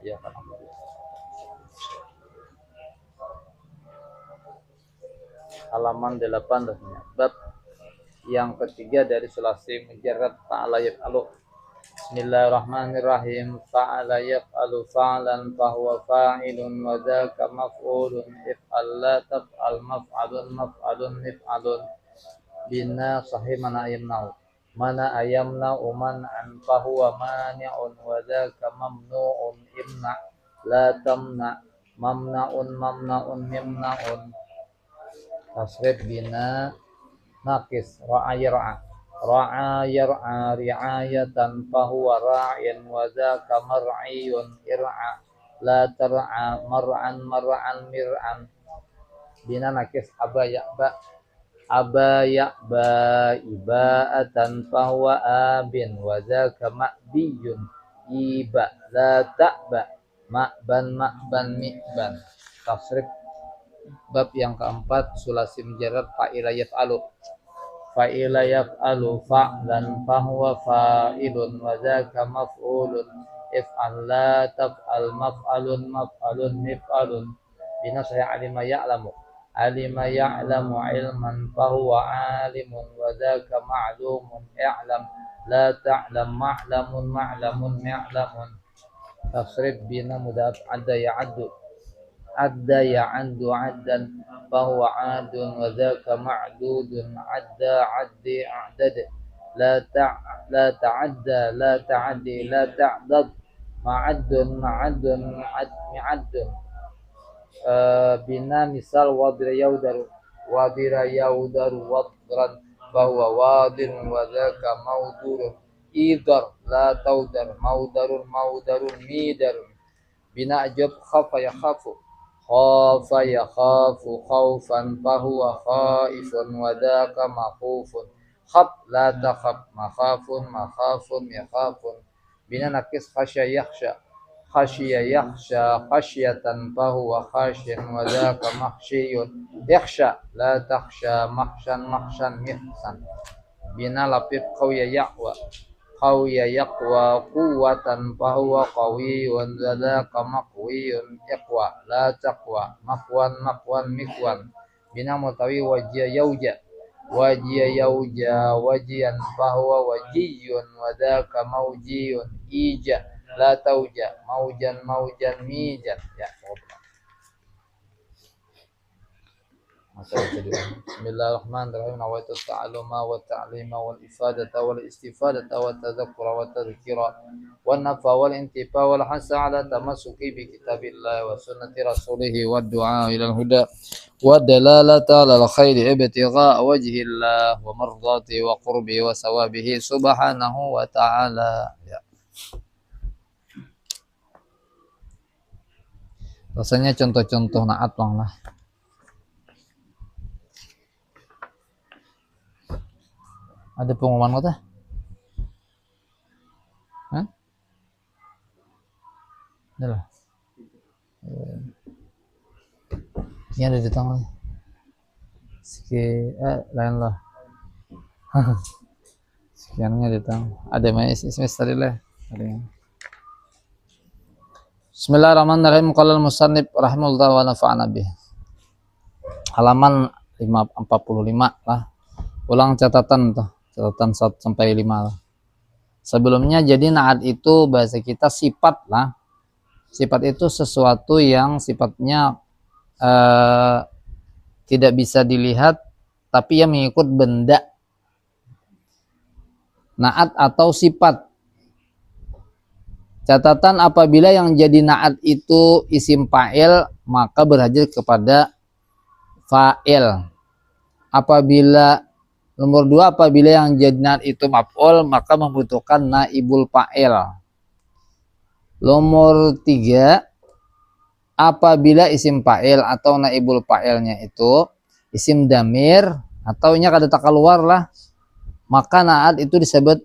iyyaka na'budu. Halaman 18 bab yang ketiga dari sulasi mujarrad fa'ala yaf'alu. Bismillahirrahmanirrahim. Fa'ala yaf'alu fa'lan fahuwa fa'ilun wa dzaka maf'ulun if'al la taf'al maf'alun maf'alun if'alun bina sahih mana ayamna'u man'an fahuwa mani'un wa dzaka mamnu'un imna la tamna mamna'un mimna'un tasrif bina nakis ra'a yar'a ri'ayatan fahuwa ra'in wa dzaka mar'iyun ir'a la tar'a mar'an mir'an bina nakis aba iba'atan fahuwa abin wa dzaka ma'biyun iba la ta'ba ma'ban mi'ban. Tasrif bab yang keempat sulasi mujarrad fa'ila yaf'alu fa'lan fahuwa fa'ilun wa dzaka maf'ulun if'al la taf'al maf'alun mif'alun bina saya alima ya'lamu ilman fahuwa alimun wa dzaka ma'lumun i'lam la ta'lam ma'lamun mi'lamun. Tasrif bina mudhaf adda ya'addu addan fahuwa adun wa dzaka ma'dudun adda addi a'dad la ta'adda la ta'addi la ta'dad ma'addun mi'addun bina misal wadira yaudaru wadran fahuwa wadin wa dzaka maudurun idar la taudar maudarun midarun bina ajab khafa yakhafu khaufan fahuwa khaifun wa dzaka makhufun khaf la takhaf makhafun yakhafun bina nakis khasya yakhsha khasyatan fahuwa khasyin wa dzaka makhsyiyun yakhsha la takhsha makhsyan mihsan bina lapid qawiya yaqwa quwwatan fahuwa qawiyyun wa dzaka maqwiyyun iqwa la taqwa maqwan mikwan bina mutawi wajiyan fahuwa wajiyyun wa dzaka mawjiyun ija la tauja maujan mijan ya. Bismillahirrahmanirrahim. Nawaitu ta'alluma wa ta'lima wal ifadata wal istifadata wa tadhakkura wa tadhkira wan nafa wal intifa wal hasa ala tamassuki bi kitabillah wa sunnati rasulih wa du'a ila al huda wa dalalata ala al khairi ibtigha wajhillah wa mardati wa qurbi wa sawabihi subhanahu wa ta'ala ya. Rasanya contoh-contoh naat bang lah. Ada pengumuman kota? Hah? Ada lah. Ini ada di tangan. Lain lah. Sekiannya di tangan. Ada semester lah. Bismillahirrahmanirrahim. Qala al-musannif rahimahullah wa nafa'ana bih. Halaman 45 lah. Ulang catatan tuh. Catatan 1 sampai 5 lah. Sebelumnya jadi naat itu bahasa kita sifat lah. Sifat itu sesuatu yang sifatnya tidak bisa dilihat tapi yang mengikut benda. Naat atau sifat. Catatan apabila yang jadi naat itu isim fa'il maka berhasil kepada fa'il. Apabila nomor 2 apabila yang jadi naat itu maf'ul maka membutuhkan naibul fa'il. Nomor 3 apabila isim fa'il atau naibul fa'ilnya itu isim damir atau nya kada tak keluar lah maka naat itu disebut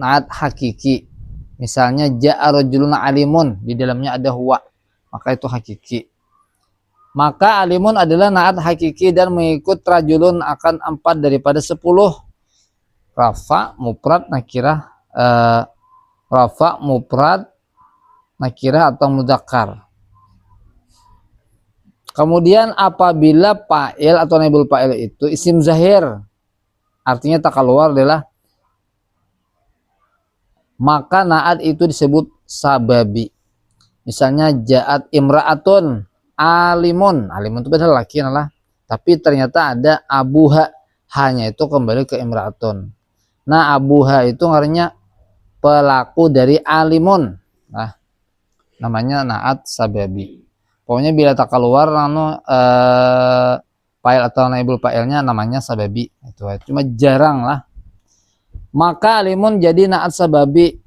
naat hakiki. Misalnya ja'a rajulun alimun, di dalamnya ada huwa, maka itu hakiki. Maka alimun adalah naat hakiki dan mengikut rajulun akan 4 daripada 10. Rafa, mufrad, nakirah, rafa, mufrad, nakirah atau mudzakkar. Kemudian apabila fa'il atau naibul fa'il itu isim zahir, artinya tak keluar adalah, maka naat itu disebut sababi. Misalnya ja'at imra'atun alimun, alimun itu padahal laki lah, tapi ternyata ada abuha, hanya itu kembali ke imra'atun. Nah abuha itu artinya pelaku dari alimun, nah namanya naat sababi. Pokoknya bila tak keluar fa'il atau naibul fa'ilnya namanya sababi, itu cuma jarang lah. Maka alimun jadi naat sababi,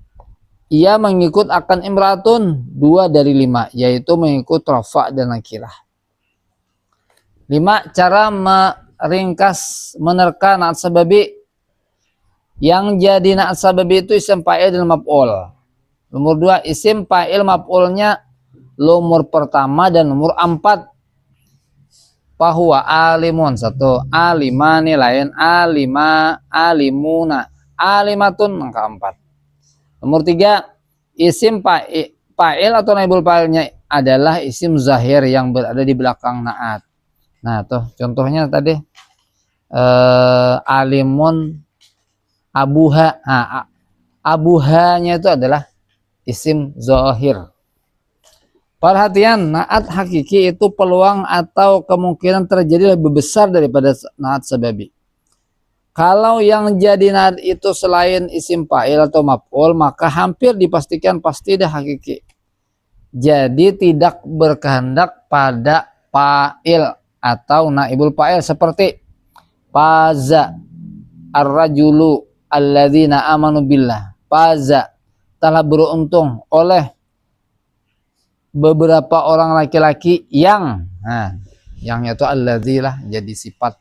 ia mengikut akan imratun 2 dari 5, yaitu mengikut rafa dan nakirah. 5 cara menerka naat sababi. Yang jadi naat sababi itu isim fa'il dan maf'ul. Nomor 2 isim fa'il maf'ulnya nomor pertama dan nomor 4. Fahuwa alimun 1, alimani lain, alima, alimuna, alimatun angka 4. Nomor 3 isim fa'il atau naibul fa'ilnya adalah isim zahir yang berada di belakang naat. Nah tuh contohnya tadi alimun abuha. Nah, abuhanya itu adalah isim zahir. Perhatian, naat hakiki itu peluang atau kemungkinan terjadi lebih besar daripada naat sababi. Kalau yang jadi naat itu selain isim fa'il atau maf'ul, maka hampir dipastikan pasti dah hakiki. Jadi tidak berkehendak pada fa'il atau naibul fa'il seperti faza ar-rajulu alladzina amanu billah. Faza telah beruntung oleh beberapa orang laki-laki yang, nah, yang itu alladzilah jadi sifat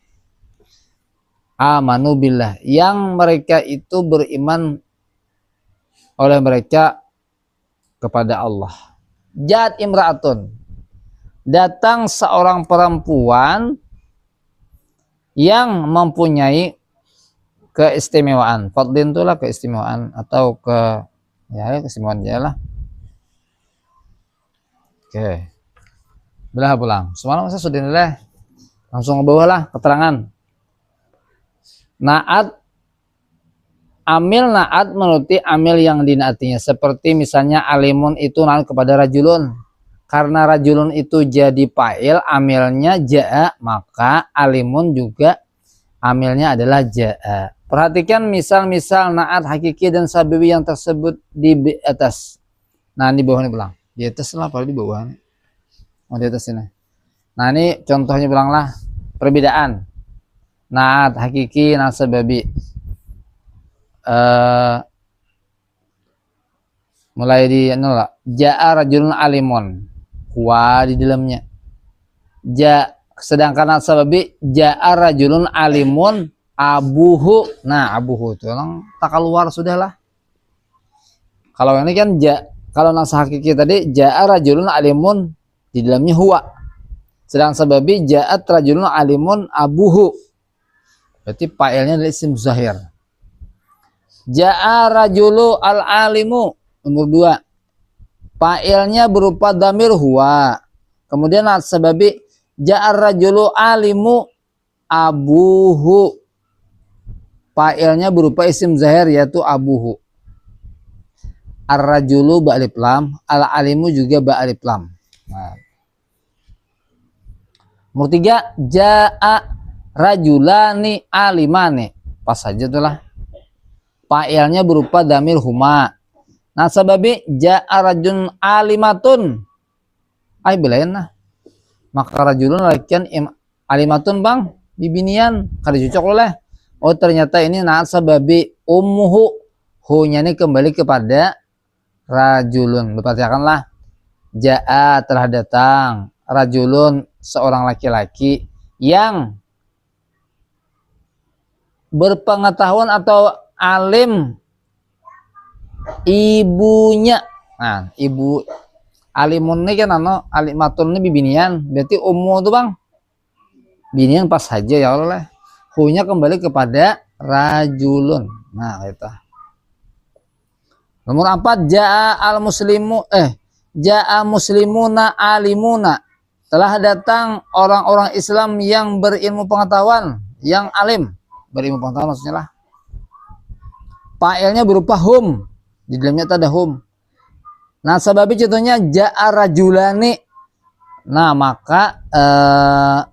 amanu billah, yang mereka itu beriman oleh mereka kepada Allah. Jat imra'atun, datang seorang perempuan yang mempunyai keistimewaan. Fadlin itulah keistimewaan atau keistimewaan lah. Oke, belah pulang. Semalam saya sudah nilai, langsung ke bawah lah keterangan. Naat, amil naat menuruti amil yang dinaatinya. Seperti misalnya alimun itu naat kepada rajulun. Karena rajulun itu jadi fa'il, amilnya ja'a, maka alimun juga amilnya adalah ja'a. Perhatikan misal-misal naat hakiki dan sababi yang tersebut di atas. Nah di bawah ini pulang. Di atas lah, pada di bawah. Oh, di atas ini. Nah ini contohnya bilanglah perbedaan naat hakiki, naat sababi. Mulai di nol, ja'a rajulun alimun, wa di dalamnya. Sedangkan naat sababi ja'a rajulun alimun abuhu. Nah abuhu itu orang tak keluar sudahlah. Kalau ini kan kalau nasa hakiki tadi ja'a rajulun alimun, di dalamnya huwa. Sedang sababi ja'at rajulun alimun abuhu, berarti fa'ilnya adalah isim zahir. Ja'a rajulu al-alimu, nomor 2, fa'ilnya berupa damir huwa. Kemudian sababi ja'a rajulu alimu abuhu, fa'ilnya berupa isim zahir yaitu abuhu. Ar-rajulu ba alif lam, al-alimu juga ba alif lam. Nah. Nomor 3 ja'a rajulani alimane, pas saja itulah. Fa'ilnya berupa damir huma. Nah sababi ja'a rajulun alimatun, ay belain lah. Maka rajulun lakian alimatun bang bibinian kada cocok oleh. Oh ternyata ini naat sababi ummuhu, hu-nya ini kembali kepada rajulun. Perhatikanlah, ja'a telah datang, rajulun seorang laki-laki yang berpengetahuan atau alim ibunya. Nah ibu alimun ini kan alimatun ini bibinian, berarti ummu itu bang binian pas saja ya Allah. Hu-nya kembali kepada rajulun. Nah itu. Nomor 4 ja'a al muslimu Ja'a muslimuna alimuna, telah datang orang-orang Islam yang berilmu pengetahuan, yang alim. Berilmu pengetahuan maksudnya lah. Fa'ilnya berupa hum, di dalamnya ada hum. Nah, sebabnya contohnya ja'a rajulani. Nah, maka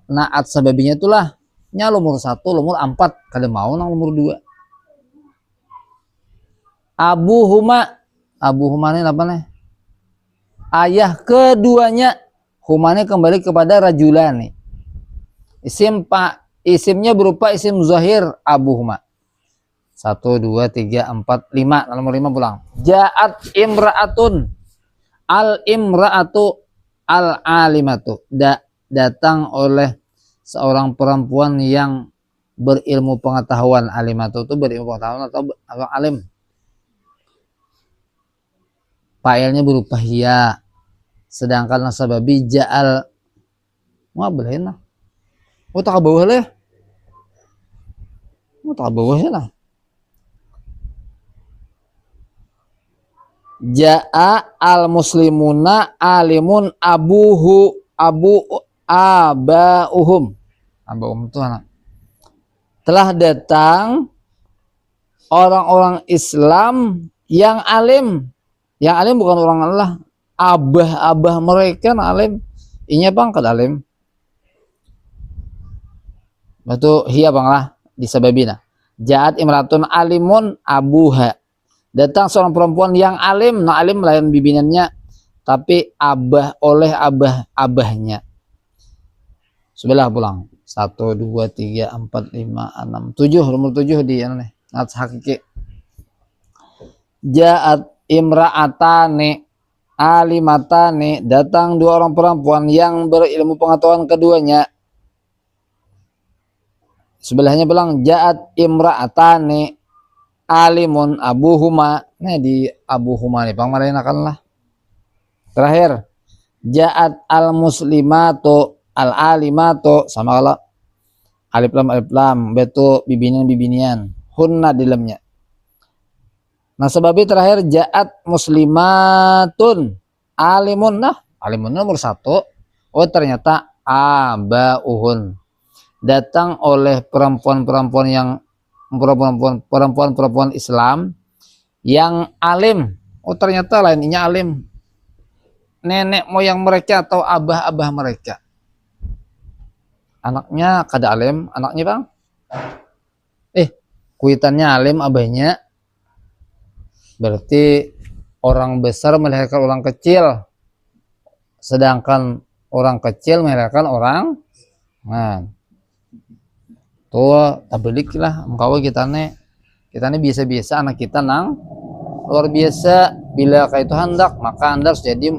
naat sababinya itulah nya lumur 1, lumur 4, kada mau nang lumur 2. Abu Huma ini apa nih? Ayah keduanya, Huma ini kembali kepada rajulani. Isimnya berupa isim zahir Abu Huma. 1, 2, 3, 4, 5. Nomor 5 pulang. Ja'at imra'atun. Al-imra'atu al-alimatu. Datang oleh seorang perempuan yang berilmu pengetahuan. Alimatu itu berilmu pengetahuan atau alim. Fa'ilnya berupa hiya. Sedangkan nasababi ja'al. Wah, boleh nah. Oh, tak bawah lah. Oh, tak bawah lah. Ja'a al-muslimuna alimun abauhum itu anak. Telah datang orang-orang Islam yang alim. Yang alim bukan orang Allah, abah mereka alim. Inya pangkat alim. Batu hiya bang lah disababina. Ja'at imratun alimun abuha. Datang seorang perempuan yang alim, nah alim lain bibinannya, tapi abahnya. Sebelah pulang. 1, 2, 3, 4, 5, 6, 7. Nomor 7 di anu nih. Nats hakiki. Ja'at imra'atani alimatani. Datang 2 orang perempuan yang berilmu pengetahuan keduanya. Sebelahnya bilang ja'at imra'atani alimun abuhuma. Nah di abuhuma nih pangmarinakan lah. Terakhir ja'at al muslimatu al alimatu, sama kalau alif lam betul bibinian hunna di dalamnya. Nah sebabnya terakhir ja'at muslimatun alimun. Nah alimun nomor 1. Oh ternyata abauhun. Datang oleh perempuan-perempuan Islam yang alim. Oh ternyata lainnya alim. Nenek moyang mereka atau abah mereka. Anaknya kada alim, anaknya bang. Kuitannya alim abahnya. Berarti orang besar melahirkan orang kecil. Sedangkan orang kecil melahirkan orang. Nah. Tuh tabelik lah engkau kita nih biasa-biasa, anak kita nang luar biasa. Bila kayak itu hendak, maka Anda harus jadi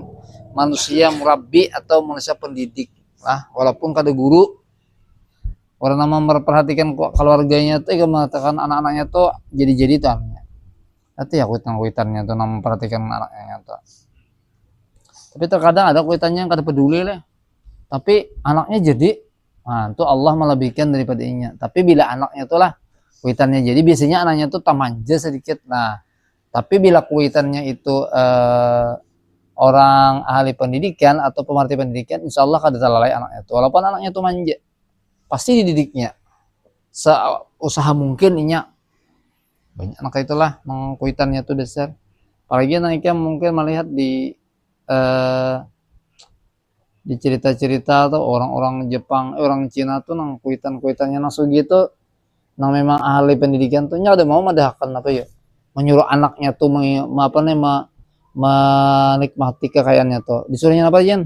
manusia murabbi atau manusia pendidik lah, walaupun kada guru. Orang nama memperhatikan keluarganya tuh, mengatakan anak-anaknya tuh jadi tuh nanti ya kuitannya tuh nama memperhatikan anaknya tuh. Tapi terkadang ada kuitannya yang kada peduli lah, tapi anaknya jadi. Nah, itu Allah melebihkan daripada inya. Tapi bila anaknya itulah kuitannya jadi, biasanya anaknya itu tamanja sedikit. Nah, tapi bila kuitannya itu orang ahli pendidikan atau pemerhati pendidikan, insya Allah kada lalai anaknya itu. Walaupun anaknya itu manja, pasti dididiknya seusaha mungkin inya. Banyak anak itulah kuitannya itu besar. Apalagi anaknya mungkin melihat di cerita-cerita atau orang-orang Jepang, orang Cina tuh nang kuitannya langsung gitu, nang memang ahli pendidikan tuh ada mau madahkan apa ya, menyuruh anaknya tuh menikmati kekayaannya tuh, disuruhnya apa aja,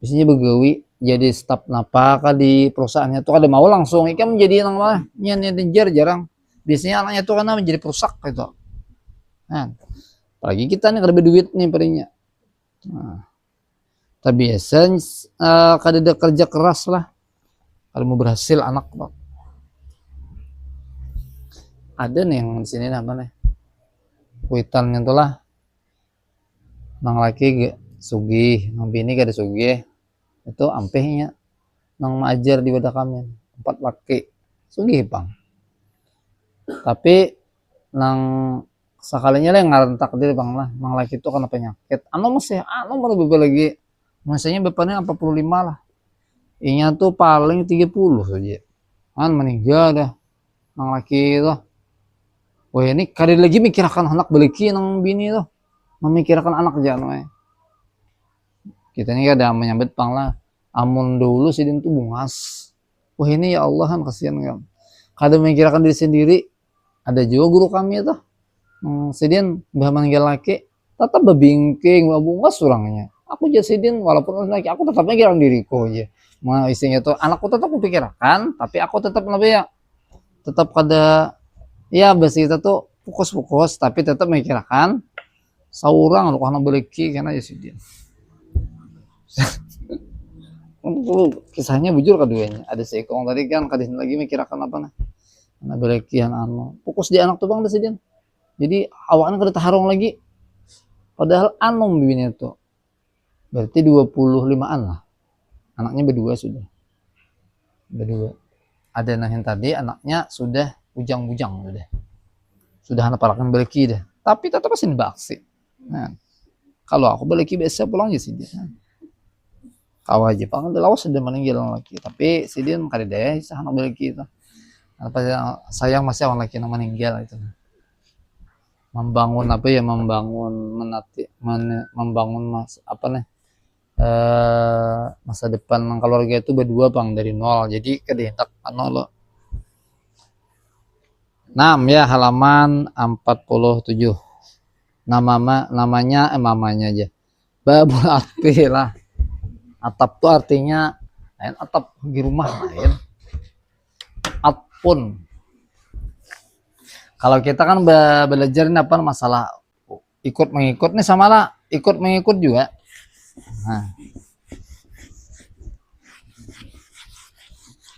biasanya begawi jadi staf napaka di perusahaannya tuh, ada mau langsung ikan menjadi nang mana nyejar jarang, biasanya anaknya tuh karena menjadi perusak gitu. Nah, apalagi kita nih kada duit nih perinya. Nah, tapi biasa kada kerja keras lah kalau mau berhasil anak. Ada nih yang di sini namanya kuitannya tuh lah nang laki sugih, nang bini kada sugih, itu ampehnya nang maajar di wadah kami 4 laki sugih bang, tapi nang sekalinya lah ngarentak diri bang lah mang laki itu karena penyakit masih mau lebih lagi masanya bapaknya 45 lah inya tuh paling 30 saja kan meninggal dah mang laki itu. Wah ini kali lagi mikirkan anak beliki nang bini tuh memikirkan anak jangan kita ini ada menyambut pang lah amun dulu sidin tuh bungas. Wah ini ya Allah kan kasihan kan kadang memikirkan diri sendiri. Ada juga guru kami tuh sidin bah meninggal laki tetap bebingking bungas orangnya aku jadi sidin walaupun laki aku tetap mikirin diriku aja mau isinya tuh anakku tetap aku pikirkan tapi aku tetap lebih ya tetap kada ya besi kita tuh fokus tapi tetap memikirkan seorang lu karena beliki karena ya sidin. Untuk kisahnya bujur keduanya ada seekong tadi kan kadang lagi mikirkan apa nah anak belekian fokus di anak tuh bang sidin jadi awaknya kada taharung lagi padahal bibinnya tuh berarti 25-an lah anaknya berdua ada nah yang tadi anaknya sudah bujang-bujang sudah anak parakan beleki deh tapi tetap masih baksi nah kalau aku beleki biasa pulang aja sih dia kau aja pangan lawas sudah meninggal lagi tapi sidin kada deh anak beleki itu apa sayang masih orang laki yang meninggal itu membangun apa ya membangun masa depan keluarga itu berdua bang dari nol jadi kedentak nol 6 ya halaman 47 namanya aja babul atfi lah atap tuh artinya lain atap di rumah lain atpun kalau kita kan belajar ini apa masalah ikut mengikut nih sama lah ikut mengikut juga nah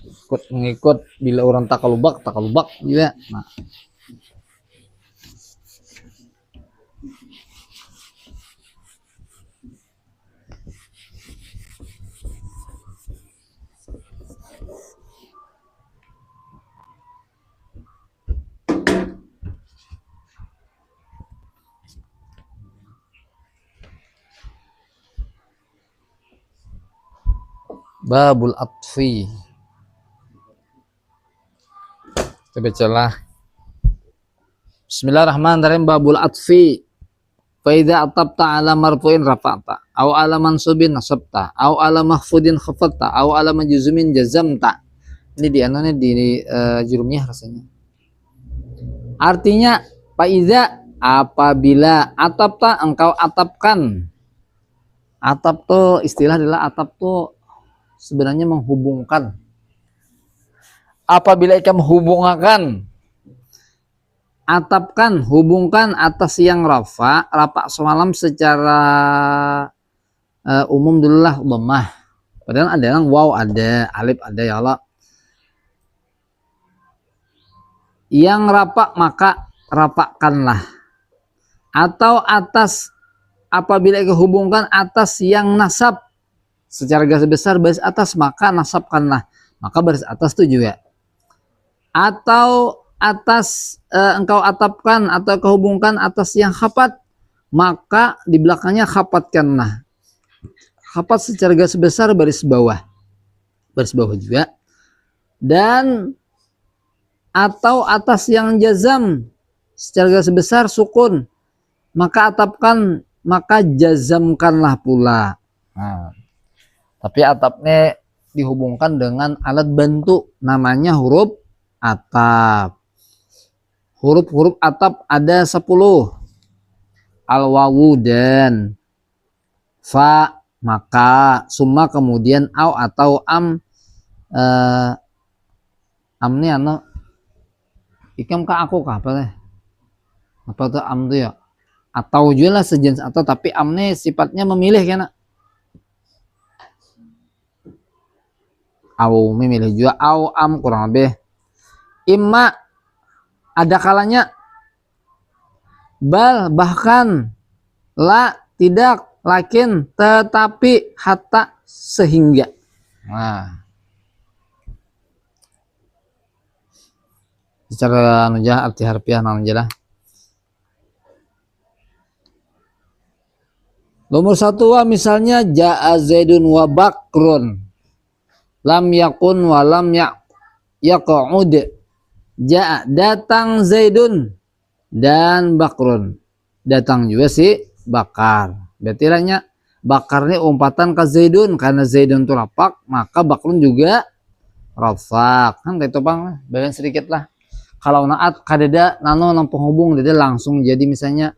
ikut mengikut bila orang takalubak juga nah babul atfi kita bacalah Bismillahirrahmanirrahim babul atfi fa idza atabta ala marfu'in rafa'ta aw ala mansubin nasabta aw ala mahfudin khafadta aw ala majzumin jazamta ini di ananya di jurumiyah rasanya artinya fa idza apabila atabta engkau atapkan atap tuh istilah adalah atap tuh sebenarnya menghubungkan apabila ikan menghubungkan atapkan hubungkan atas yang rafa semalam secara umum dulu lah dhammah padahal ada yang waw ada alif ada ya Allah yang rafa maka rafakanlah atau atas apabila dihubungkan atas yang nasab secara garis besar baris atas maka nasabkanlah maka baris atas itu juga atau atas engkau atapkan atau kehubungkan atas yang khafat maka di belakangnya khafadkanlah khafat secara garis besar baris bawah juga dan atau atas yang jazam secara garis besar sukun maka atapkan maka jazamkanlah pula nah. Tapi atapnya dihubungkan dengan alat bantu namanya huruf atap. Huruf-huruf atap ada 10. Al-wawu dan fa maka summa kemudian au atau am ini ikam ka aku kah apa teh? Apa tuh am tuh ya? Atau juga lah sejenis atau tapi am ini sifatnya memilih kan? Au memilih juga au am kurang lebih imma ada kalanya bal bahkan la tidak lakin tetapi hatta sehingga nah secara arti harfiah namanya Nomor satu wa misalnya ja'a Zaidun wa Bakrun. Lam yakun wa lam yaq'ud. Ja'a datang Zaidun dan Bakrun. Datang juga si Bakar. Berarti lahnya Bakar ini umpatan ke Zaidun karena Zaidun itu rapak, maka Bakrun juga rafak. Kan gitu Bang, bagian sedikit lah. Kalau naat kadeda nano nang penghubung dede langsung jadi misalnya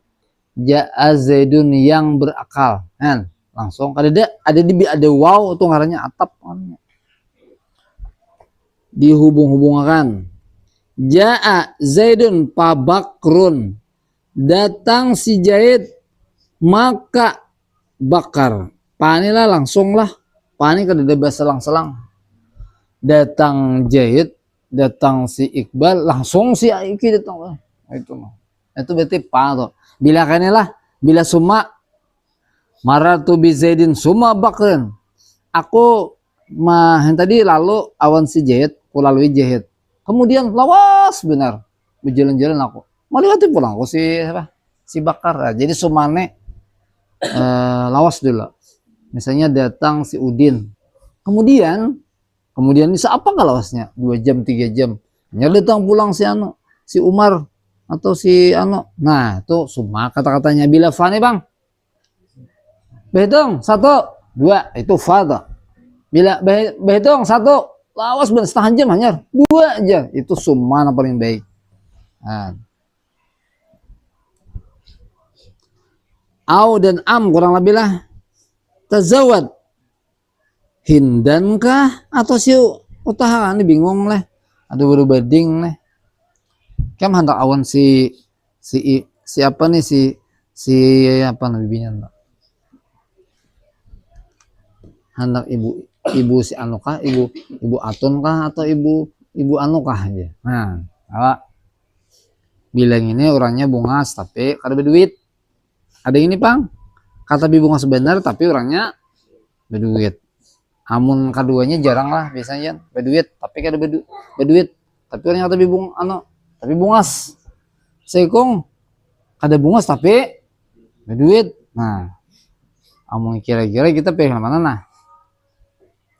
ja'a Zaidun yang berakal, kan? Langsung kadeda ada waw itu ngarannya atap dihubung-hubungkan. Ja'a Zaidun pa Bakrun, datang si Zaid maka Bakar. Panilah langsung lah, pani kadeda bahasa selang-selang. Datang Zaid, datang si Iqbal, langsung si Aiki datang. Itu mah. Itu berarti pa tuh. Bila kanilah, bila summa maratu bi Zaidin summa Bakrin. Aku yang tadi lalu awan si Zaid, aku lalui Zaid. Kemudian lawas benar. Berjalan-jalan aku. Melewati pulang aku si Bakar. Nah, jadi sumane lawas dulu. Misalnya datang si Udin. Kemudian bisa apa nggak lawasnya? 2 jam, 3 jam. Hanya datang pulang si Umar atau si Nah, itu semua kata-katanya bila fa nih, Bang. Behitung 1, 2, itu fa tuh. Bila behitung 1, lawas setengah jam hanya 2 aja. Itu semua yang paling baik. Nah. Au dan am kurang lebih lah. Tazawad. Hindan kah atau si utaha ini bingung lah. Ada berbanding lah. Kem hendak awan si apa nih si apa nabinya hendak ibu si anu kah, ibu Atun kah atau ibu anu kah aja. Nah, awak bilang ini orangnya bungas tapi kada berduit. Ada ini Bang, kata bungas benar tapi orangnya berduit. Amun keduanya jarang lah biasanya berduit tapi kada berduit tapi orangnya kata tapi bungas. Sekong ada bungas tapi berduit. Nah, amun kira-kira kita pengen mana nah?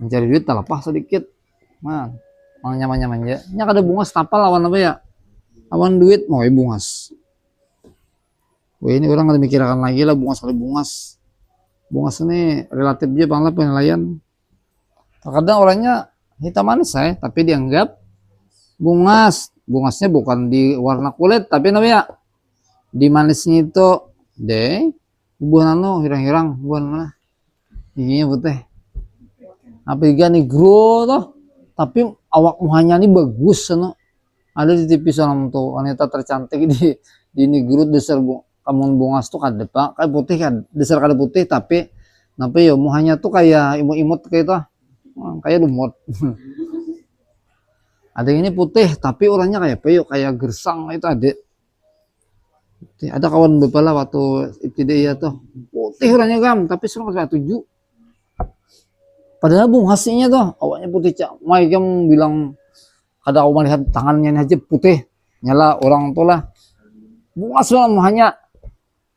Mencari duit terlepas sedikit. Nah, mau nyaman-nyaman aja. Nya kada bungas tapal lawan apa ya? Lawan duit mau bungas. Wah, ini orang kada mikirkan lagi lah bungas kali bungas. Bungas ini relatif aja Bang lah penilaian. Terkadang orangnya hitam manis tapi dianggap bungas. Bungasnya bukan di warna kulit tapi namanya di manisnya itu deh buah hirang-hirang buah mana giginya putih apa juga negro toh tapi awak muhanya ini bagus ada di TV sana tuh wanita tercantik di negro dasar kamun bungas tuh kada pak kayak putih kan dasar kada putih tapi ya muhanya tuh kayak imut-imut kayak itu kayak lumut. Ada yang ini putih tapi orangnya kayak peyok kayak gersang itu ada kawan bepala waktu ibtidaiyah tuh putih orangnya tapi sekarang kayak 7 padahal bungasnya tuh awalnya putih mai kamu bilang kada aku melihat tangannya aja putih nyala orang tuh lah bungas lah muhanya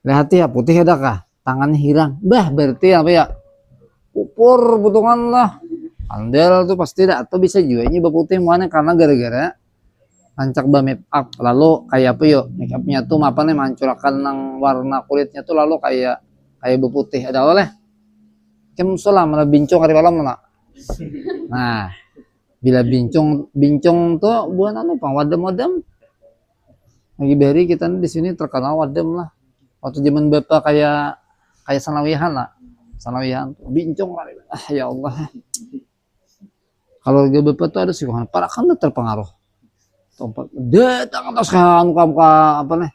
lihat ya putih ada kah tangannya hilang berarti apa ya kupur butungan lah andel tuh pasti ada atau bisa juga ini berputih mana karena gara-gara rancak make up lalu kayak apa yuk make upnya tuh apa nih mancurkan nang warna kulitnya tuh lalu kayak berputih ada oleh kem salah malah bincong hari malam mana nah bila bincong tuh buat pang wadem lagi beri kita di sini terkenal wadem lah waktu zaman bapak kayak sanawihan lah sanawihan bincong ya Allah. Kalau bapak tuh ada sih para kan terpengaruh tempat datang atas kamu apa nih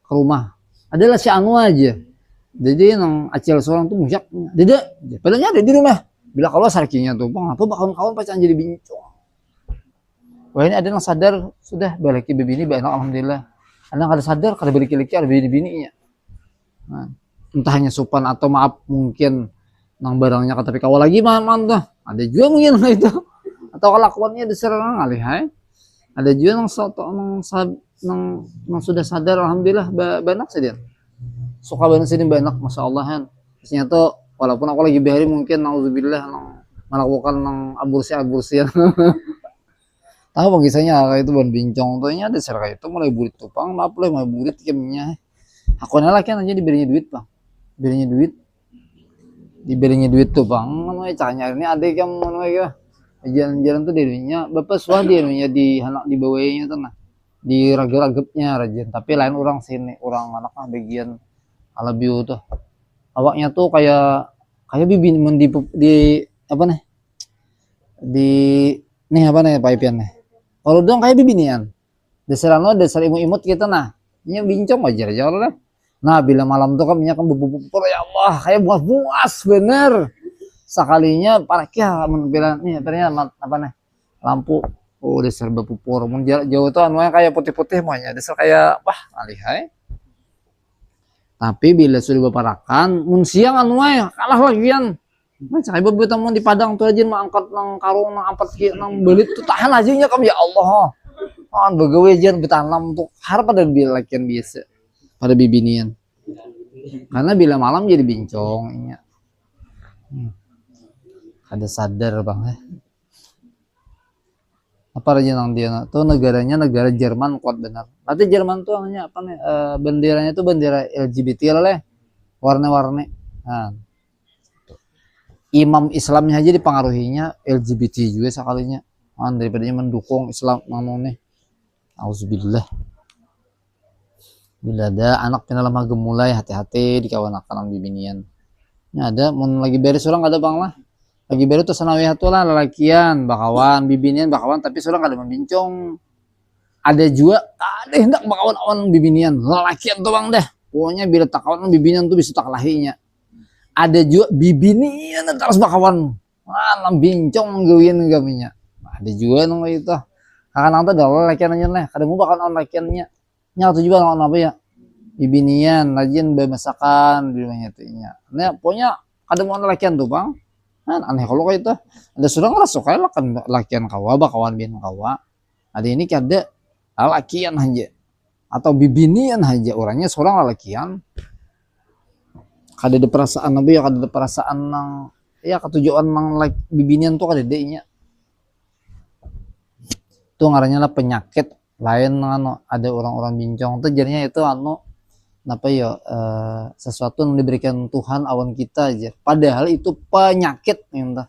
ke rumah adalah si anu aja jadi yang acil seorang tuh musyak dede padahal ada di rumah bila kalau sarkinya tuh bang apa kawan-kawan pacaran jadi bincong. Wah ini ada yang sadar sudah balik bibi ini banyak alhamdulillah ada yang kada sadar kada balik-balik ada bini-bininya nah, entah hanya sopan atau maaf mungkin nang barangnya tapi kawal lagi man tuh ada juga mungkin itu atau kelakuannya diserang alih ada juga yang sudah sadar alhamdulillah banyak saja suka banget sini banyak, masya Allah kan. Biasanya tuh walaupun aku lagi behari mungkin nauzubillah melakukan aborsi tahu bang kisahnya kayak itu ban bincang tuhnya ada serka itu mulai burit tupang maaf lah mulai burit kimnya aku nela kan aja diberinya duit bang, diberinya duit, diberinya duit tuh bang namanya caranya ini ada yang mau ya jalan-jalan tuh dirinya bapak suah dia di anak di bawahnya tuh nah di ragep-ragepnya rajin tapi lain orang sini orang anak bagian alabiu tuh awaknya tuh kayak kayak bibi di apa nih di nih apa nih pipian nih kalau dong kayak bibi nian dasar dasar imut-imut kita nah ini bincang aja aja lah. Nah bila malam tuh kan minyak kan bubur ya Allah kayak buas bener sekalinya parkir bila nih ternyata apa nih lampu oh dasar bepupur mun jarak jauh tuh anunya kayak putih-putih maunya dasar kayak wah alihai tapi bila sudah beparakan mun siang anunya kalah lagian macam ibu tamu di Padang tuh aja mah angkat nang karung nang ampat nang belit tuh tahan aja nya kamu ya Allah kan begawe jan betanam untuk harap pada bila lakian biasa pada bibinian karena bila malam jadi bincong ya. Ada sadar bang apa aja nang dia tuh negaranya negara Jerman kuat benar nanti Jerman tuh hanya apa nih benderanya tuh bendera LGBT lah warna-warni nah, imam Islamnya aja dipengaruhinya LGBT juga sekalinya daripada mendukung Islam ngomong nih auzubillah bila ada anak lama gemulai hati-hati di kawan akan bibinian ini ada mau lagi beres orang ada bang lah lagi beres tuh sanawiyah tuh lah lelakian bakawan bibinian bakawan tapi seorang ada membincong ada juga ada hendak bakawan awan bibinian lelakian tuh bang deh pokoknya bila tak kawan bibinian tuh bisa tak lahinya ada juga bibinian terus bakawan mana bincong gawin gaminya ada juga nong itu akan nanti adalah lelakian aja lah kadang mau bakawan on lelakiannya nyatu juga nggak apa ya bibinian rajin bermasakan di rumahnya tuhnya nah pokoknya kadang mau lakian tuh bang nah, aneh kalau kayak itu ada sudah ngerasa kayak kan lakian kawa bakawan bin kawa ada ini ada lakian aja atau bibinian aja orangnya seorang lakian kada ada perasaan apa ya kada ada perasaan nang ya ketujuan nang like bibinian tuh kada nya tuh ngarannya lah penyakit lain anu ada orang-orang bincang tuh jadinya itu anu apa ya sesuatu yang diberikan Tuhan awan kita aja padahal itu penyakit entah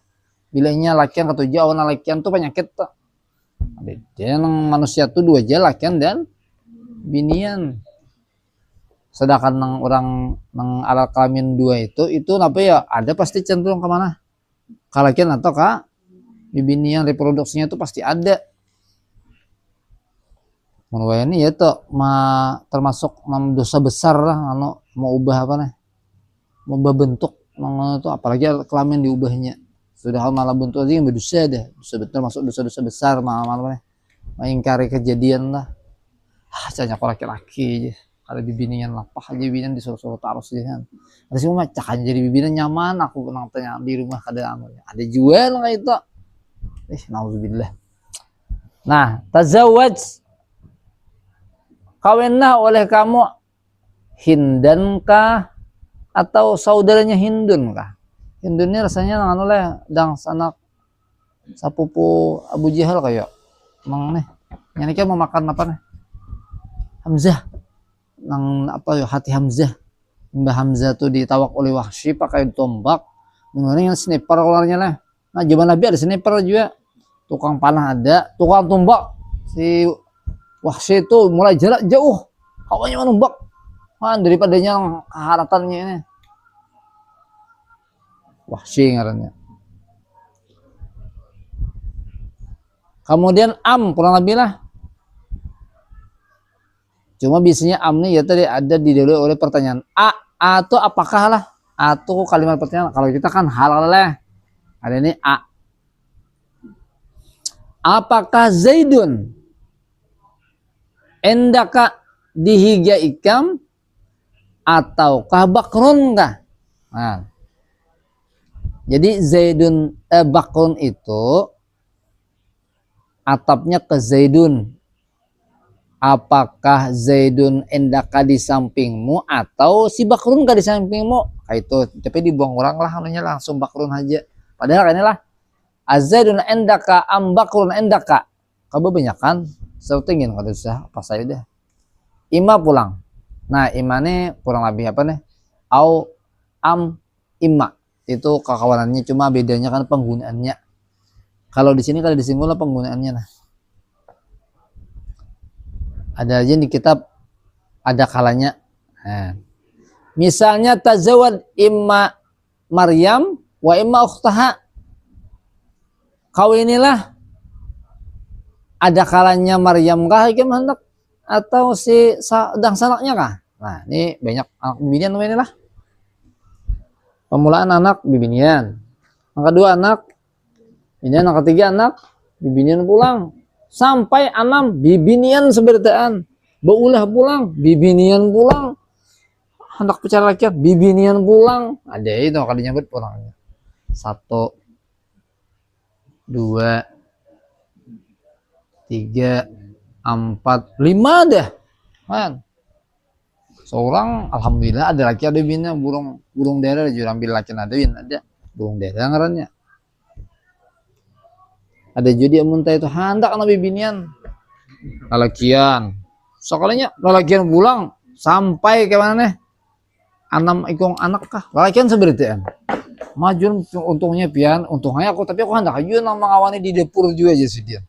bilangnya lakian ketujuh awan lakian tuh penyakit tuh dia yang manusia tuh dua aja lakian dan binian sedangkan nang orang nang alat kelamin dua itu apa ya ada pasti cenderung kemana ke lakian atau ke bibinian reproduksinya itu pasti ada menurut ini ya tuh termasuk dosa besar lah anu mau ubah apa nih mau ubah bentuk itu apalagi kelamin diubahnya sudah hal malah bentuk aja yang berdosa deh dosa betul masuk dosa-dosa besar malah mengingkari kejadian lah banyak laki-laki aja kalau bibinian lapah aja bibinian disuruh-suruh taruh sih kan ada sih mah cak jadi bibinian nyaman aku pernah tanya di rumah ada jual kayak itu nauzubillah nah tazawwaj kawinlah oleh kamu Hindan kah atau saudaranya Hindun kah? Hindun ini rasanya nang anu lah dang sanak sapupu Abu Jahal kayak mang nih nyani kan mau makan apa nih Hamzah nang apa ya hati Hamzah Mbah Hamzah tuh ditawak oleh Wahsy pakai tombak mengenai sniper keluarnya lah nah zaman Nabi ada sniper juga tukang panah ada tukang tombak si Wahsy itu mulai jarak jauh kawannya menumbak daripadanya keharatannya ini Wahsy ngarannya kemudian kurang lebih lah cuma biasanya nih ya tadi ada didahului oleh pertanyaan atau apakah lah atau kalimat pertanyaan kalau kita kan halal lah ada ini apakah Zaidun endaka dihiga ikam ataukah bakrun kah? Nah, jadi Zaidun bakrun itu atapnya ke Zaidun apakah Zaidun endaka di sampingmu atau si Bakrun ka di sampingmu? Kayak itu, tapi dibuang orang lah anunya langsung Bakrun aja. Padahal kan lah Azaidun endaka am Bakrun endaka. Kebanyakan setingin kalau susah apa saya deh. Ima pulang. Nah, imane kurang lebih apa nih? Au am ima. Itu kekawanannya, cuma bedanya kan penggunaannya. Kalau di sini kalau disinggung lah penggunaannya nah. Ada aja di kitab ada kalanya. Nah, misalnya tazawad imma Maryam wa imma ukhtaha. Kawinilah ada kalanya Maryam kah ikem hendak atau si sedang sanaknya kah? Nah, ini banyak anak bibinian ini lah. Pemulaan anak bibinian. Yang kedua anak bibinian, yang ketiga anak bibinian pulang. Sampai 6 bibinian sebertaan. Beulah pulang, bibinian pulang. Hendak bicara laki bibinian pulang. Ada itu kali nyebut pulangnya. 1 2 3 4 5 dah. Man. Seorang alhamdulillah ada laki ada bina burung daerah juga ambil laki ada bin ada burung daerah ngarannya. Ada jadi muntah itu hendak anak bibinian. Lalakian. Sekalinya lalakian pulang sampai ke mana nih? 6 ikong anak kah? Lalakian seberitaan. Maju untungnya pian, untungnya aku tapi aku hendak aja nang mengawani di dapur juga aja sih dia.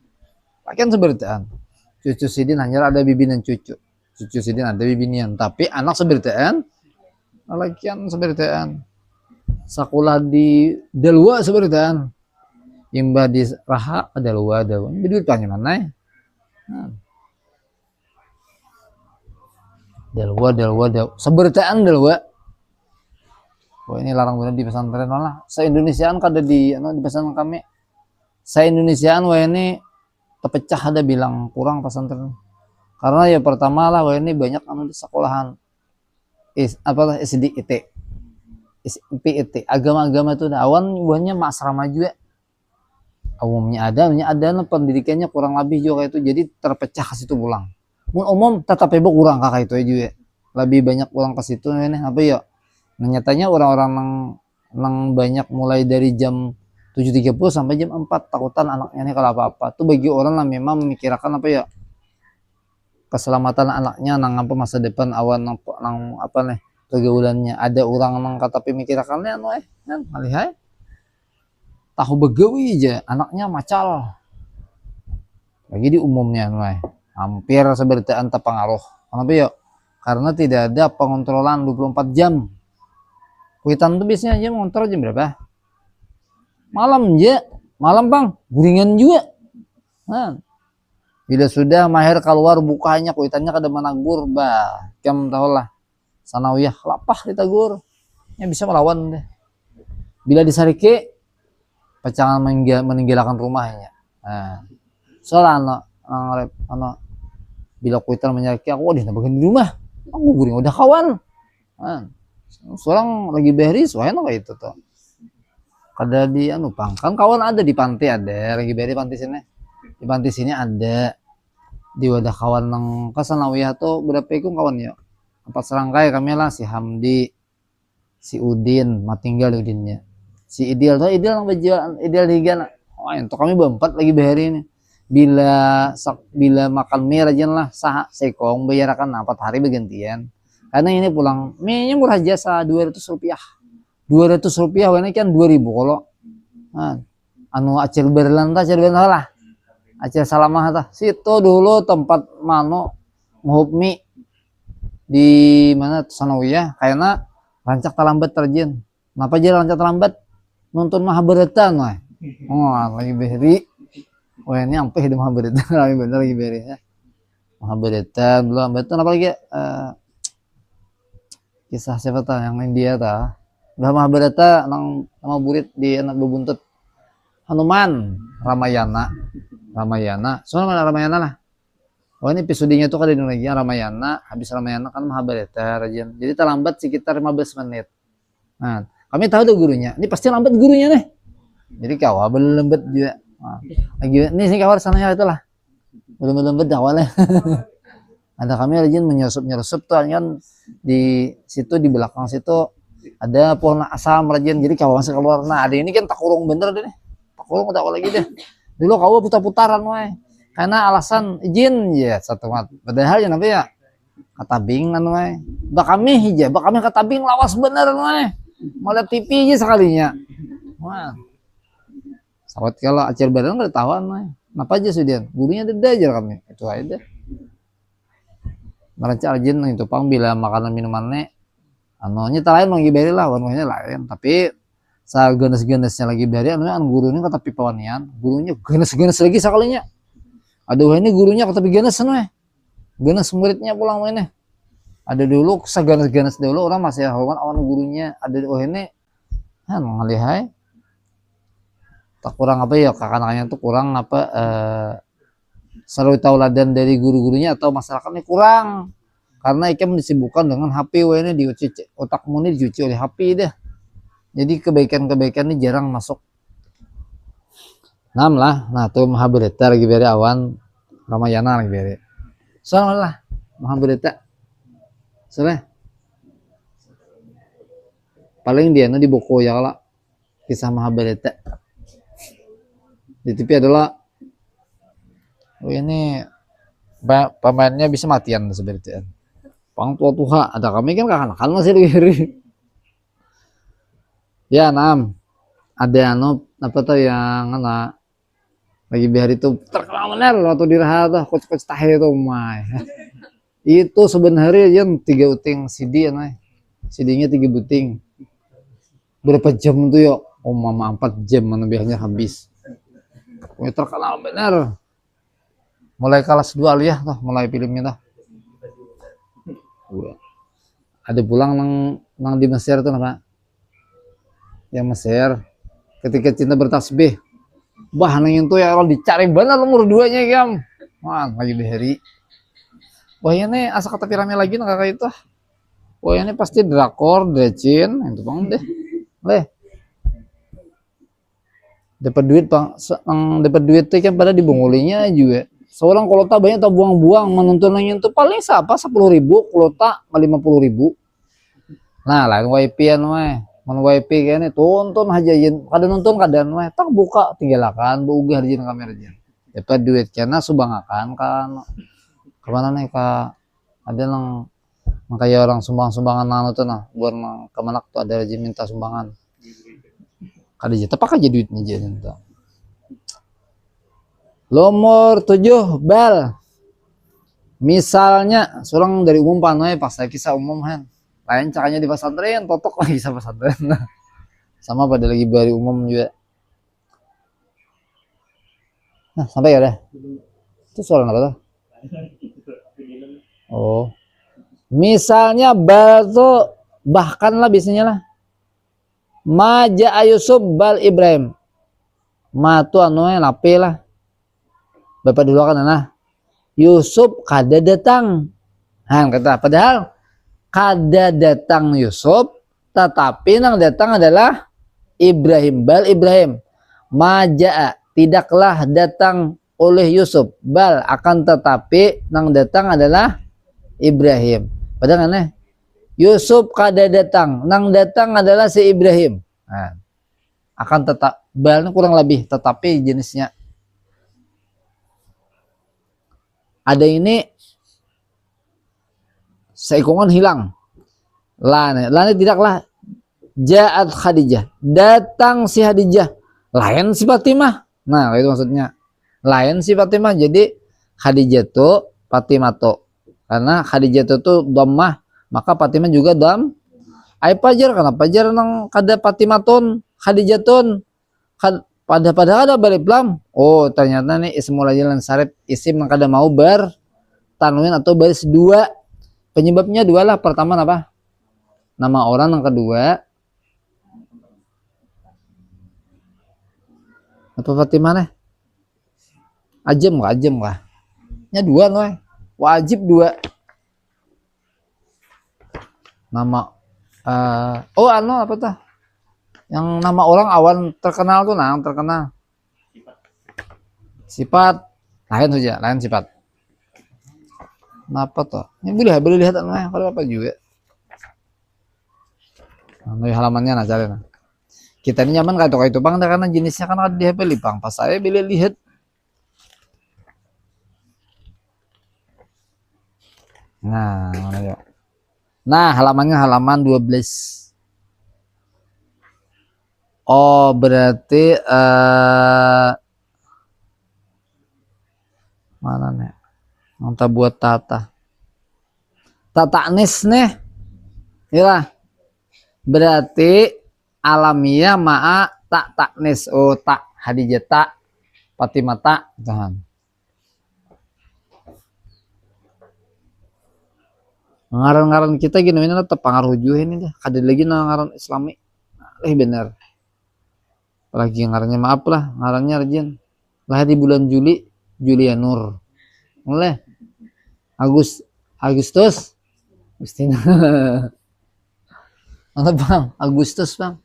Lalakian seberitaan. Cucu Sidin hanya ada bibinian cucu. Cucu Sidin ada bibinian, tapi anak seberitaan. Lalakian seberitaan. Sekolah di Delwa seberitaan. Imba di Raha ada luar ada. Jadi tanya mana ya? Delwa seberitaan Delwa. Wah ini larang bener di pesantren lah. Se-Indonesiaan kada di pesantren kami. Se-Indonesiaan wah ini terpecah ada bilang kurang pesantren. Karena ya pertama lah wah ini banyak di sekolahan. SDIT. SPIT. Agama-agama itu awan buahnya asrama juga. Umumnya ada pendidikannya kurang lebih juga itu jadi terpecah ke situ pulang. Umum tetap ibu kurang kakak itu juga lebih banyak pulang ke situ ini apa ya? Nah, nyatanya orang-orang yang banyak mulai dari jam 7.30 sampai jam 4 takutan anaknya ini kalau apa-apa tuh bagi orang yang memang memikirkan apa ya keselamatan anaknya nang apa masa depan awan nang apa nih pergaulannya ada orang nang kata pemikirannya kan malihai tahu begawi aja anaknya macal lagi di umumnya hampir seberitaan terpengaruh kenapa ya karena tidak ada pengontrolan 24 jam kuitan tuh biasanya aja mengontrol jam berapa malam bang guringan juga nah, bila sudah mahir keluar bukanya kuitannya kada managur bah jam tahu lah sanawiyah lapah ditagur ya bisa melawan deh bila disarike pacangan meninggalkan rumahnya. Nah, soalnya anak bila kuitan menyaki aku di bagian di rumah, aku guring udah kawan. Nah, seorang lagi beres, wah kayak itu tuh. Kada di pang kan kawan ada di pantai ada lagi beres pantai sini. Di pantai sini ada di wadah kawan nang kasanawiyah tuh berapa ikut kawan ya? 4 serangkai kami lah si Hamdi, si Udin, tinggal Udinnya. Si Ideal tuh Ideal yang berjualan Ideal higa oh itu kami berempat lagi bahari ini bila makan mie aja lah sah sekong bayarakan 4 hari bergantian karena ini pulang mie nya murah jasa 200 rupiah ini kan 2000 kalau acil berlanta lah acil salamah tah situ dulu tempat mano nguhup mie di mana Sanawiyah kayaknya rancak terlambat terjun kenapa aja rancak terlambat nonton Mahabharata wah. Oh, lagi beri. Wah, ini sampai hidup Mahabharata lagi bener lagi beri ya. Mahabharata belum betul apa lagi kisah siapa tahu yang India ta. Udah Mahabharata nang nama burit di anak bebuntut Hanuman Ramayana. Soalnya mana Ramayana lah. Oh ini episodenya tuh kan di Indonesia Ramayana, habis Ramayana kan Mahabharata rajin. Jadi terlambat sekitar 15 menit. Nah, kami tahu tuh gurunya ini pasti lambat gurunya nih jadi kawal belum lambat juga lagi ini sih kawal sananya itulah belum lambat awalnya Ada kami rajin menyerusup tuh kan di situ, di belakang situ ada pohon asam rajin. Jadi kalau masuk keluar, nah ada ini kan tak kurung bener deh, tak kurung tak lagi deh. Dulu kau putar-putaran wae karena alasan izin ya satu mat. Padahal ya nanti ya kata bingan wae. Bak kami kata bing lawas bener wae. Malah TV aja sekalinya. Wah. Sawat kalau acar badan nggak tawan wae. Napa aja sudian? Gurunya ada aja kami. Itu aja deh. Meranca rajin itu pang bila makanan minumannya anunya lain lagi beri lah warnanya lain, tapi sa genes-genesnya lagi beri anu gurunya kata pipawanian, gurunya genes-genes lagi sekalinya. Aduh ini gurunya kata genes anu genes muridnya pulang mainnya. Ada dulu seganes-ganes dulu orang masih hormat awan gurunya, ada ini kan ngalihai tak kurang apa ya kakak-kakaknya tuh kurang apa selalu tauladan dari guru-gurunya atau masyarakatnya kurang karena ikan disibukkan dengan HP ini diuci otakmu ini dicuci oleh HP deh, jadi kebaikan-kebaikan ini jarang masuk. 6 lah, nah tuh Mahabharata lagi beri awan Ramayana lagi beri soalnya lah Mahabharata soalnya paling dia di buku ya lah kisah Mahabharata di TV adalah ini pemainnya bisa matian sebenarnya. Pang tua ada kami kan kanak-kanak masih diri. Ya 6 ada anu apa tuh yang anak lagi biar itu terkenal benar waktu di Raha coach tahe itu mah. Itu sebenarnya yang 3 uting CD aneh. CD-nya 3 buting. Berapa jam tuh yuk? Oh mama 4 jam mana biasanya habis. Terkenal benar. Mulai kelas 2 aliyah tuh, mulai filmnya tuh. Ada pulang nang di Mesir tuh apa? Yang Mesir ketika cinta bertasbih. Bah nang itu ya kalau dicari benar nomor 2-nya Gam. Wah, lagi di hari. Wah ini asa kata piramid lagi nang kakak itu. Wah ini pasti drakor, drecin, itu bang deh. Leh. Dapat duit bang, dapat duit tuh kan pada dibungulinya juga. Seorang kalau tak banyak tak buang-buang menonton yang itu paling siapa 10.000 kalau tak 50.000. Nah lain wifi-an wae, mon wifi kayaknya tonton aja yin, kadang nonton kadang wae tak buka tinggalkan, buugah di kamera aja. Dapat duit karena subangakan kan. Kemana nih kak? Ada nang kayak orang sumbang-sumbangan nang tuh nah, buat kemana tuh ada aja minta sumbangan. Kada aja tepak aja duitnya aja tuh. Nomor 7 bal. Misalnya seorang dari umum panoi pas kisah umum kan. Lain caranya di pesantren, totok lagi sama pesantren. Sama pada lagi dari umum juga. Nah, sampai ya dah. Itu soal apa tuh? Oh. Misalnya bal tuh bahkan lah biasanya lah. Maja Yusuf bal Ibrahim. Ma tuh anu lape lah. Bapak dulu kan nah Yusuf kada datang. Han kata padahal kada datang Yusuf tetapi nang datang adalah Ibrahim bal Ibrahim. Maja tidaklah datang oleh Yusuf bal akan tetapi nang datang adalah Ibrahim. Padahal aneh Yusuf kada datang, nang datang adalah si Ibrahim. Nah, akan tetap balnya kurang lebih tetapi jenisnya ada ini seikongan hilang. Lana tidaklah Ja'at Khadijah, datang si Khadijah, lain si Fatimah. Nah, itu maksudnya. Lain si Fatimah. Jadi Khadijah tuh Fatimah tuh. Karena Khadijah tuh dhammah, maka Fatimah juga dham. Ai pajar karena pajar nang kada Fatimah tun, Khadijah tun. Pada ada balik lam. Oh ternyata nih ismul ajalan sarif isim yang kada mau bertanwin atau baris 2. Penyebabnya 2 lah. Pertama apa? Nama orang. Yang kedua apa Fatimah nih? Ajem lah. Nya 2 loh. Wajib 2. Nama anu apa tuh? Yang nama orang awan terkenal tuh nah, terkenal. Sifat lain saja, lain sifat. Kenapa tuh? Ini boleh lihat anaknya kalau apa juga. Nah, halamannya nah cari nah. Kita ini nyaman kayak itu bang, karena jenisnya kan ada di HP lipang. Pas saya boleh lihat. Nah, mana yuk? Nah, halamannya halaman 12. Oh, berarti mana nih? Kita buat tata. Tata nis nih. Ya. Berarti alamiah ma'a tak taknis. Oh, tak Hadijah tak Fatimah tak. Tahan. Ngaran-ngaran kita gini ini tetap pengaruh juga ini deh. Ada lagi ngaran Islami. Bener. Apalagi ngarannya maaf lah, ngarannya Arjen. Lahir di bulan Juli, Julianur. Mulai Agustus. Agustina. Mana bang? Agustus bang.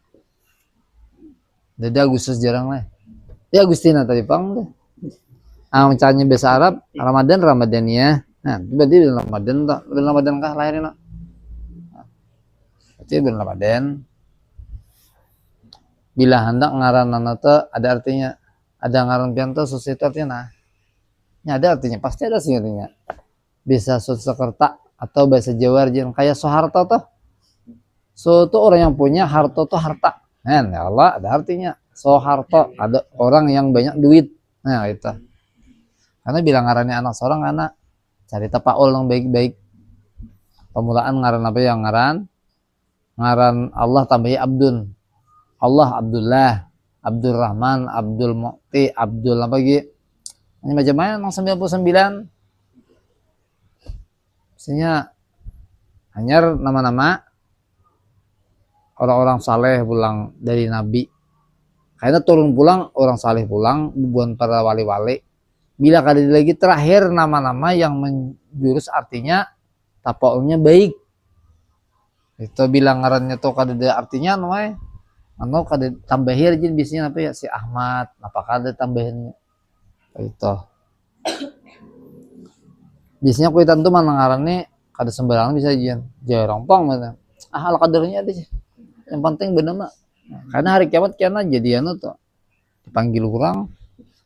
Jadi Agustus jarang lah. Ya Agustina tadi bang deh. Mencarinya bahasa Arab, Ramadania. Nah, berarti bulan Ramadan tak? Bulan Ramadan kah lahirnya nak? Berarti bulan Ramadan. Bila hendak ngaran nanata ada artinya, ada ngaran pianto itu artinya nah. Ini ada artinya, pasti ada sih artinya. Bisa Sakerta atau bahasa Jawa yang kayak Soeharto tuh. So itu orang yang punya harto tuh harta. Nah, ya Allah ada artinya. Soeharto ada orang yang banyak duit. Nah, itu. Karena bilang ngarannya anak seorang anak cari tapaul yang baik-baik. Pemulaan ngaran apa yang ngaran Allah tambahi Abdul. Allah Abdullah, Abdul Rahman, Abdul Mu'ti, Abdul apa lagi? Ini macam-macam 99. Maksudnya hanya nama-nama orang-orang saleh pulang dari Nabi. Karena turun pulang orang saleh pulang, bukan para wali-wali. Bila kali lagi terakhir nama-nama yang menjurus artinya tapaulnya baik. Itu bilang ngarannya tuh kada artinya namanya. Ano kada tambahin aja biasanya apa ya si Ahmad, apa kada tambahin itu. Biasanya kuitan tuh mana ngarannya kada sembarangan bisa aja. Jarang pang mana. Ala kadarnya aja. Yang penting bener mah. Karena hari kiamat kiana jadi anu tuh dipanggil orang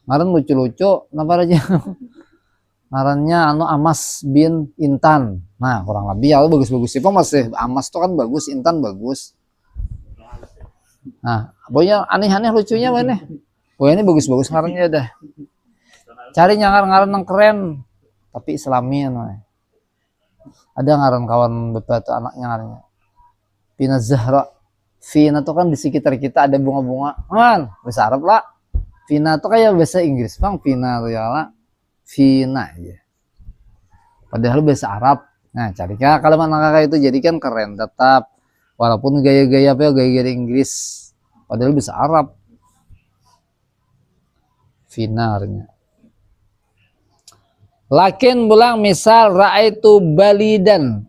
ngaran lucu-lucu napa aja. Ngarannya anu Amas bin Intan. Nah, kurang lebih ya bagus-bagus sih masih Amas tuh kan bagus, Intan bagus. Nah, pokoknya aneh-aneh lucunya mana? Pokoknya ini bagus-bagus ngarannya dah. Cari ngaran-ngaran yang keren tapi Islami anu. Ada ngaran kawan beberapa anaknya ngarannya Pina Zahra. Vina tuh kan di sekitar kita ada bunga-bunga. Man, bahasa Arab lah. Vina tuh kayak bahasa Inggris, Bang. Vina tuh ya lah. Vina aja. Padahal bahasa Arab. Nah, cari kalau mana kakak itu jadikan keren tetap. Walaupun gaya-gaya apa ya, gaya-gaya Inggris. Padahal bahasa Arab. Vinarnya. Lakin bulang misal ra'aitu balidan.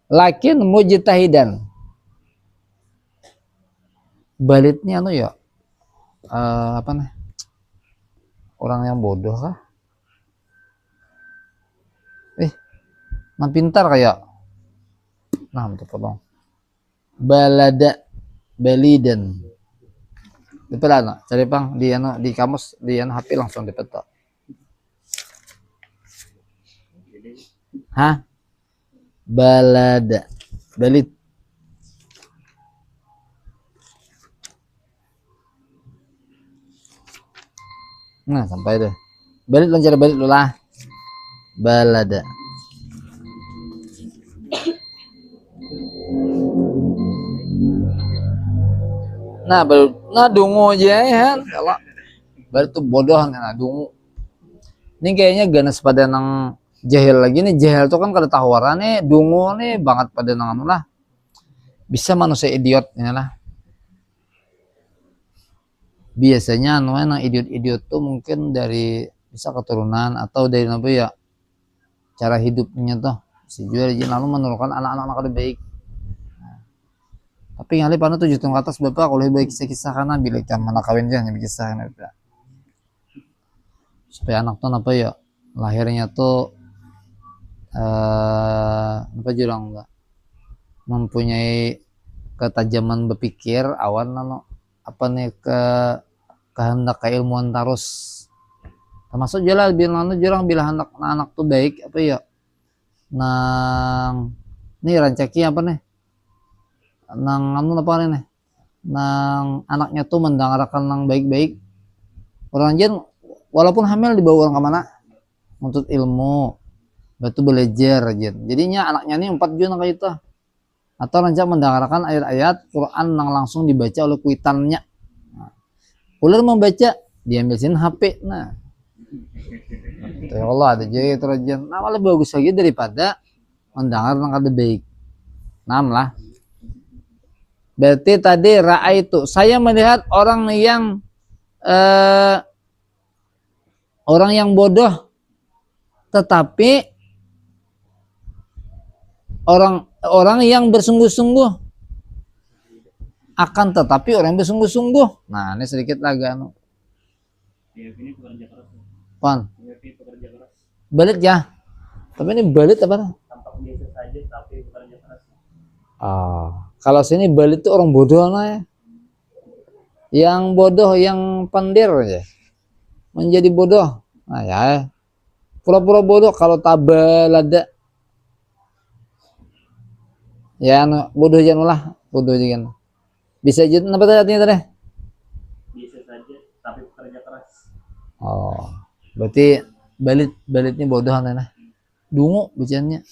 Lakin mujtahidan. Balitnya anu ya apa nih orang yang bodoh kah nah pintar kayak nah betul tolong balada balidan dipelan cari bang di anu di kamus di anu HP langsung dipetok balada balit. Nah sampai deh balik lancar balik dulu lah balada nah baru nah dungu aja ya kalau baru tuh bodoh nah dungu ini kayaknya ganas pada nang jahil lagi nih jahil tuh kan kada tawaran nih dungu nih banget pada nang anu lah bisa manusia idiot ini lah biasanya anu nang idiot-idiot tuh mungkin dari bisa keturunan atau dari apa ya cara hidupnya tuh si jual lalu menurunkan anak-anak kada baik. Nah, tapi ngali panu 7 tahun ke atas bapak kalau baik kisah-kisah karena bila kan mana kawin aja hanya kisah supaya anak tuh apa ya lahirnya tuh apa jurang enggak mempunyai ketajaman berpikir awan nano apa nih kehendak keilmuan terus termasuk jelas bilang jurang bila anak tuh baik apa ya nang nih rancaki apa nih nang anu apa nih nang anaknya tuh mendengarkan nang baik-baik orang jen walaupun hamil dibawa orang kemana untuk ilmu batu belajar aja jadinya anaknya nih 4 juta kayak itu atau rancak mendengarkan ayat-ayat Quran yang langsung dibaca oleh kuitannya. Nah, ular membaca diambil sin HP. Nah, ya Allah ada jadi terjun. Nah malah bagus lagi daripada mendengar yang ada baik. 6 lah. Berarti tadi itu saya melihat orang yang bodoh, tetapi orang yang bersungguh-sungguh akan tetapi orang yang bersungguh-sungguh. Nah ini sedikit lagi anu. Pan. Balit ya. Tapi ini balit apa? Tampak biasa saja tapi bekerja keras. Kalau sini balit itu orang bodoh lah ya. Yang bodoh yang pendir aja. Menjadi bodoh. Nah ya. Pura-pura bodoh kalau tabel ada. Ya bodoh jangan lah, bodoh jangan. Bisa jadi apa tadi artinya tadi? Bisa saja tapi bekerja keras. Oh, berarti balitnya bodoh nah. Dungu bacanya.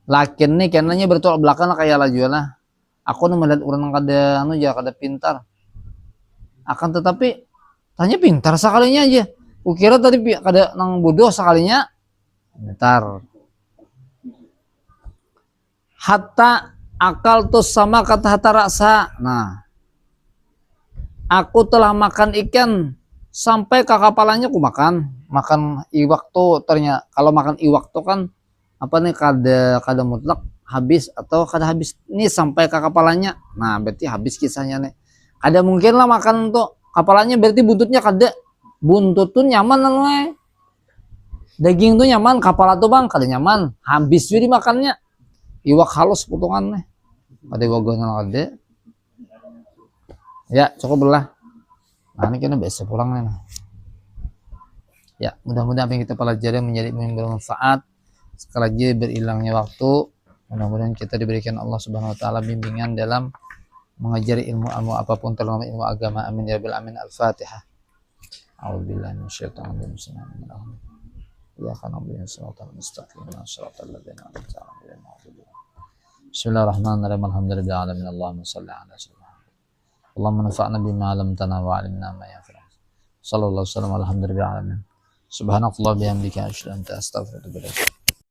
Lakin nih kenanya bertolak belakang kayak laju lah. Aku melihat orang kada kada pintar. Akan tetapi tanya pintar sekalinya aja. Kukira tadi kada nang bodoh sekalinya. Pintar. Hatta akal tuh sama kata hatta rasa. Nah, aku telah makan ikan sampai ke kepalanya aku makan iwak tuh ternyata kalau makan iwak tuh kan apa nih kada mutlak habis atau kada habis nih sampai ke kepalanya. Nah, berarti habis kisahnya nih. Ada mungkin lah makan tuh kepalanya berarti buntutnya kada. Buntut tuh nyaman namanya. Daging tuh nyaman, kepala tuh bang kada nyaman. Habis juga dimakannya. Iwak halus potongannya. Ada wagonan kada. Ya, cukup belah. Nah, ini kena biasa pulang nih. Ya, mudah-mudahan apa yang kita pelajari menjadi bermanfaat. Sekali lagi berilangnya waktu. Mudah-mudahan kita diberikan Allah Subhanahu wa taala bimbingan dalam mengajari ilmu apapun terutama ilmu agama. Amin ya rabbal alamin. Al-Fatihah. A'udzubillahi minasyaitonir rajim. Ya kana bil siratal mustaqim siratal ladzina an'amta 'alaihim. Bismillahirrahmanirrahim. Alhamdulillahil alamin. Allahumma shalli ala sayyidina. Allahumma nafa'na bima 'allamtana wa 'allimna ma yanfa'una. Sallallahu alaihi wasallam alhamdulillahil alamin. Subhanallahi bihamdika asyhadu an la ilaha illa anta astaghfiruka wa atubu ilaik.